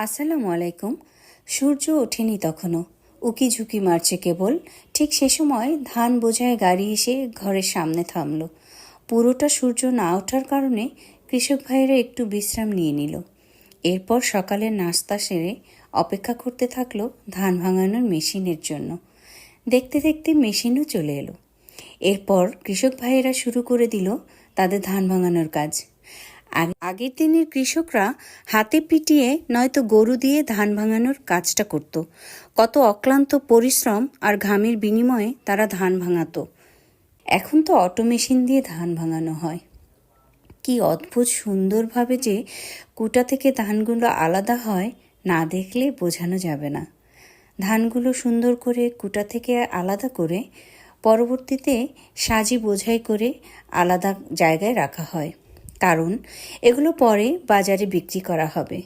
আসসালামু আলাইকুম। সূর্য ওঠেনি তখনও, উকি ঝুঁকি মারছে কেবল। ঠিক সে সময় ধান বোঝায় গাড়ি এসে ঘরের সামনে থামল। পুরোটা সূর্য না ওঠার কারণে কৃষক ভাইয়েরা একটু বিশ্রাম নিয়ে নিল। এরপর সকালের নাস্তা সেরে অপেক্ষা করতে থাকলো ধান ভাঙানোর মেশিনের জন্য। দেখতে দেখতে মেশিনও চলে এলো। এরপর কৃষক ভাইয়েরা শুরু করে দিল তাদের ধান ভাঙানোর কাজ। আগের দিনের কৃষকরা হাতে পিটিয়ে নয়তো গরু দিয়ে ধান ভাঙানোর কাজটা করত। কত অক্লান্ত পরিশ্রম আর ঘামের বিনিময়ে তারা ধান ভাঙাতো। এখন তো অটো মেশিন দিয়ে ধান ভাঙানো হয়। কি অদ্ভুত সুন্দরভাবে যে কুটা থেকে ধানগুলো আলাদা হয়, না দেখলে বোঝানো যাবে না। ধানগুলো সুন্দর করে কুটা থেকে আলাদা করে পরবর্তীতে সাজি বোঝাই করে আলাদা জায়গায় রাখা হয়, কারণ এগুলো পরে বাজারে বিক্রি করা হবে।